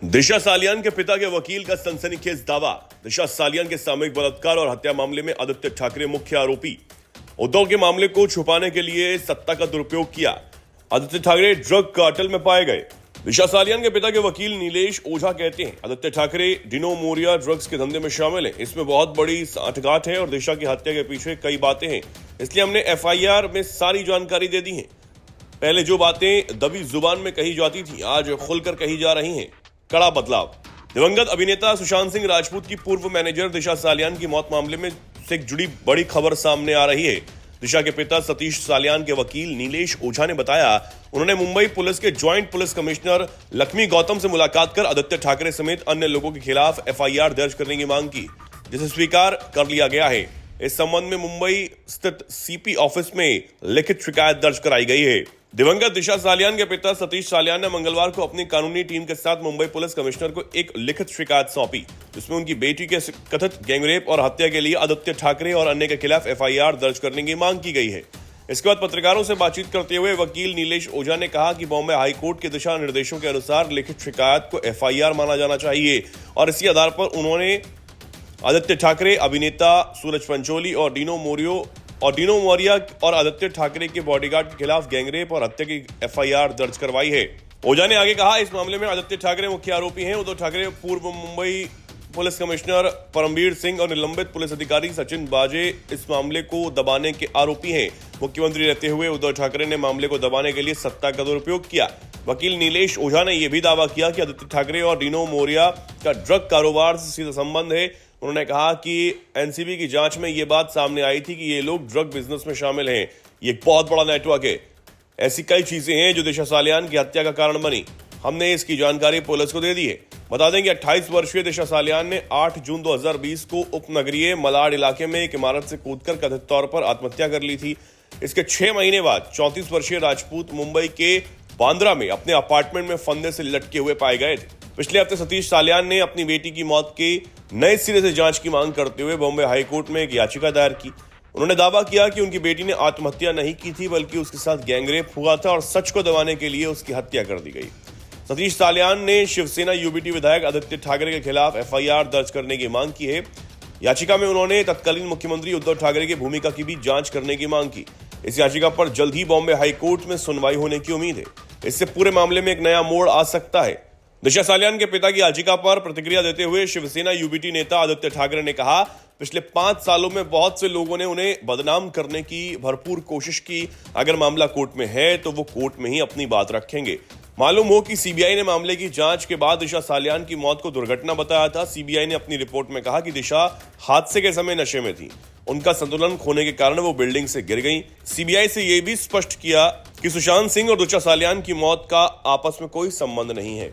दिशा सालियान के पिता के वकील का सनसनीखेज दावा। दिशा सालियान के सामूहिक बलात्कार और हत्या मामले में आदित्य ठाकरे मुख्य आरोपी। उद्धव के मामले को छुपाने के लिए सत्ता का दुरुपयोग किया। आदित्य ठाकरे ड्रग कार्टेल में पाए गए। दिशा सालियान के पिता के वकील नीलेश ओझा कहते हैं आदित्य ठाकरे डिनो मोरिया ड्रग्स के धंधे में शामिल है। इसमें बहुत बड़ी साठगांठ है और दिशा की हत्या के पीछे कई बातें हैं, इसलिए हमने एफआईआर में सारी जानकारी दे दी है। पहले जो बातें दबी जुबान में कही जाती थी आज खुलकर कही जा रही हैं। कड़ा बदलाव। दिवंगत अभिनेता सुशांत सिंह राजपूत की पूर्व मैनेजर दिशा सालियान की मौत मामले में से जुड़ी बड़ी खबर सामने आ रही है। दिशा के पिता सतीश सालियान के वकील नीलेश ओझा ने बताया उन्होंने मुंबई पुलिस के joint police commissioner Lakshmi Gautam से मुलाकात कर आदित्य ठाकरे समेत अन्य लोगों के खिलाफ एफआईआर दर्ज करने की मांग की, जिसे स्वीकार कर लिया गया है। इस संबंध में मुंबई स्थित सीपी ऑफिस में लिखित शिकायत दर्ज कराई गई है। दिवंगत दिशा सालियान के पिता सतीश सालियान ने मंगलवार को अपनी कानूनी टीम के साथ मुंबई पुलिस कमिश्नर को एक लिखित शिकायत सौंपी, जिसमें उनकी बेटी के कथित गैंगरेप और हत्या के लिए आदित्य ठाकरे और अन्य के खिलाफ एफआईआर दर्ज करने की मांग की गई है। इसके बाद पत्रकारों से बातचीत करते हुए वकील नीलेश ओझा ने कहा कि बॉम्बे हाईकोर्ट के दिशा निर्देशों के अनुसार लिखित शिकायत को एफआईआर माना जाना चाहिए और इसी आधार पर उन्होंने आदित्य ठाकरे, अभिनेता सूरज पंचोली और डिनो मोरिया और आदित्य ठाकरे के बॉडीगार्ड के खिलाफ गैंगरेप और हत्या की एफआईआर दर्ज करवाई है। ओझा ने आगे कहा इस मामले में आदित्य ठाकरे मुख्य आरोपी हैं। उद्धव ठाकरे, पूर्व मुंबई पुलिस कमिश्नर परमबीर सिंह और निलंबित पुलिस अधिकारी सचिन बाजे इस मामले को दबाने के आरोपी हैं। मुख्यमंत्री रहते हुए उद्धव ठाकरे ने मामले को दबाने के लिए सत्ता का दुरुपयोग किया। वकील नीलेश ओझा ने यह भी दावा किया कि आदित्य ठाकरे और डिनो मोरिया का ड्रग कारोबार से सीधा संबंध है। उन्होंने कहा कि एनसीबी की जांच में यह बात सामने आई थी कि ये लोग ड्रग बिजनेस में शामिल हैं। ये एक बहुत बड़ा नेटवर्क है। ऐसी कई चीजें हैं जो दिशा सालियान की हत्या का कारण बनी। हमने इसकी जानकारी पुलिस को दे दी है। बता दें कि 28 वर्षीय दिशा सालियान ने 8 जून 2020 को उपनगरीय मलाड इलाके में एक इमारत से कूदकर कथित तौर पर आत्महत्या कर ली थी। इसके 6 महीने बाद 34 वर्षीय राजपूत मुंबई के बांद्रा में अपने अपार्टमेंट में फंदे से लटके हुए पाए गए थे। पिछले हफ्ते सतीश सालियान ने अपनी बेटी की मौत के नए सिरे से जांच की मांग करते हुए बॉम्बे हाईकोर्ट में एक याचिका दायर की। उन्होंने दावा किया कि उनकी बेटी ने आत्महत्या नहीं की थी, बल्कि उसके साथ गैंगरेप हुआ था और सच को दबाने के लिए उसकी हत्या कर दी गई। सतीश सालियान ने शिवसेना यूबीटी विधायक आदित्य ठाकरे के खिलाफ एफआईआर दर्ज करने की मांग की है। याचिका में उन्होंने तत्कालीन मुख्यमंत्री उद्धव ठाकरे की भूमिका की भी जांच करने की मांग की। इस याचिका पर जल्द ही बॉम्बे हाईकोर्ट में सुनवाई होने की उम्मीद है। इससे पूरे मामले में एक नया मोड़ आ सकता है। दिशा सालियान के पिता की याचिका पर प्रतिक्रिया देते हुए शिवसेना यूबीटी नेता आदित्य ठाकरे ने कहा पिछले 5 सालों में बहुत से लोगों ने उन्हें बदनाम करने की भरपूर कोशिश की। अगर मामला कोर्ट में है तो वो कोर्ट में ही अपनी बात रखेंगे। मालूम हो कि सीबीआई ने मामले की जांच के बाद दिशा सालियान की मौत को दुर्घटना बताया था। सीबीआई ने अपनी रिपोर्ट में कहा कि दिशा हादसे के समय नशे में थी। उनका संतुलन खोने के कारण वो बिल्डिंग से गिर गई। सीबीआई से यह भी स्पष्ट किया कि सुशांत सिंह और दिशा सालियान की मौत का आपस में कोई संबंध नहीं है।